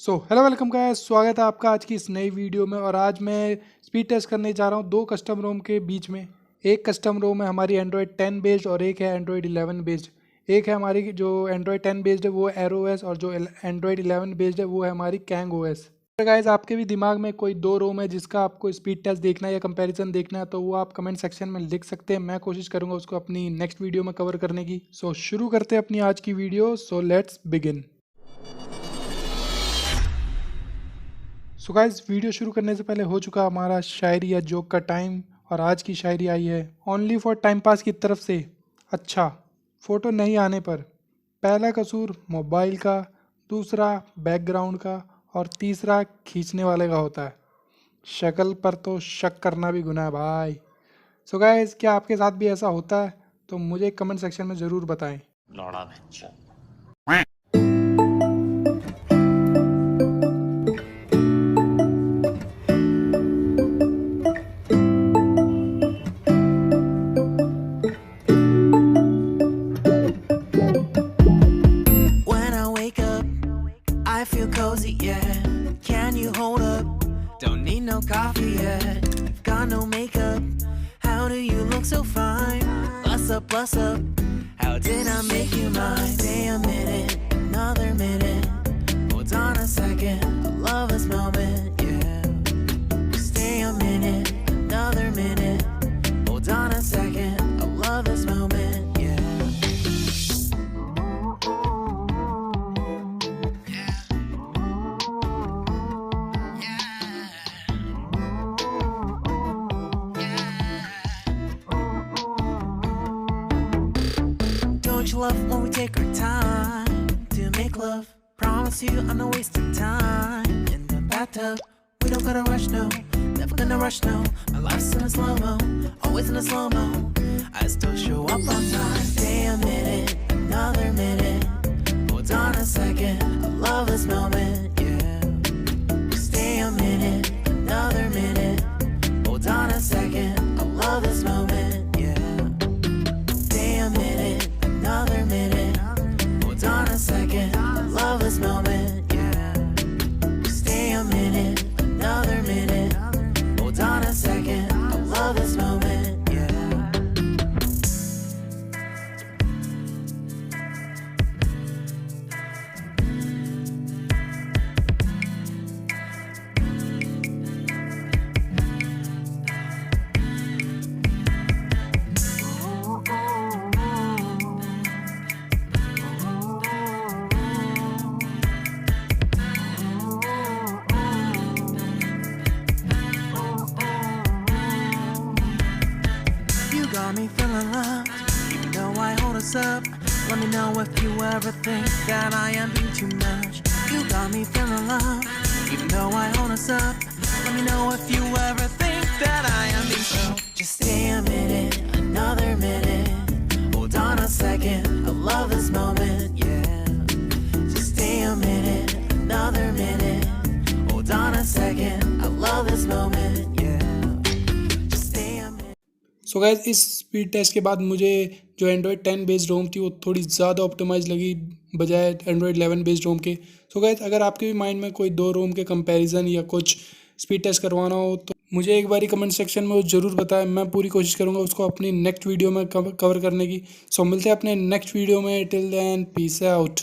Hello welcome guys, स्वागत है आपका आज की इस नई वीडियो में। और आज मैं स्पीड टेस्ट करने जा रहा हूँ दो कस्टम रोम के बीच में। एक कस्टम रोम है हमारी एंड्रॉयड 10 बेस्ड और एक है एंड्रॉयड 11 बेस्ड। एक है हमारी जो एंड्रॉयड 10 बेस्ड है वो एरो ओएस और जो एंड्रॉयड 11 बेस्ड है वो है हमारी कैंग ओएस। तो गाइस आपके भी दिमाग में कोई दो रोम है जिसका आपको स्पीड टेस्ट देखना है या कंपैरिजन देखना है तो वो आप कमेंट सेक्शन में लिख सकते हैं। मैं कोशिश करूँगा उसको अपनी नेक्स्ट वीडियो में कवर करने की। शुरू करते हैं अपनी आज की video. Let's begin. Guys video शुरू करने से पहले हो चुका हमारा शायरी या जोक का टाइम। और आज की शायरी आई है ओनली फॉर टाइम पास की तरफ से। अच्छा, फ़ोटो नहीं आने पर पहला कसूर मोबाइल का, दूसरा बैकग्राउंड का और तीसरा खींचने वाले का होता है। शक्ल पर तो शक करना भी गुनाह है भाई। गाइस क्या आपके साथ भी ऐसा होता है? तो मुझे कमेंट सेक्शन में ज़रूर बताएं। लौड़ा I feel cozy, yeah. Can you hold up? Don't need no coffee yet. Got no makeup. How do you look so fine? Bust up, bust up. How did I make you mine? Stay a minute, another minute. Hold on a second, I love this moment, yeah. Stay a minute, another minute. Hold on a second, I love this moment, yeah. Don't you love when we take our time to make love? Promise you I'm not wasting time in the bathtub. We don't gotta rush, no. Never gonna rush, no. My life's in a slow-mo, always in a slow-mo. I still show up on time. Stay a minute, another minute. Hold on a second, I love this moment, yeah. Stay a minute, another minute. Hold on a second, I love this moment, yeah. Stay a minute, another minute. Hold on a second, I love this moment, yeah. Stay a minute, another minute. Hold on a second, I love this moment, yeah. You got me feeling loved, even though I hold us up. Let me know if you ever think that I am being too much. You got me feeling loved, even though I hold us up. Let me know if you ever think that I am being so. Just stay a minute, another minute. Hold on a second, I love this moment, yeah. Just stay a minute, another minute. Hold on a second, I love this moment, yeah. Guys इस speed test के बाद मुझे जो Android 10 based रोम थी वो थोड़ी ज़्यादा optimise लगी बजाय एंड्रॉयड 11 बेस्ड रोम के। गाइस अगर आपके भी माइंड में कोई दो रोम के कंपैरिजन या कुछ स्पीड टेस्ट करवाना हो तो मुझे एक बारी कमेंट सेक्शन में वो ज़रूर बताएं। मैं पूरी कोशिश करूँगा उसको अपनी नेक्स्ट वीडियो में कवर करने की। मिलते हैं अपने नेक्स्ट वीडियो में। Till then peace out.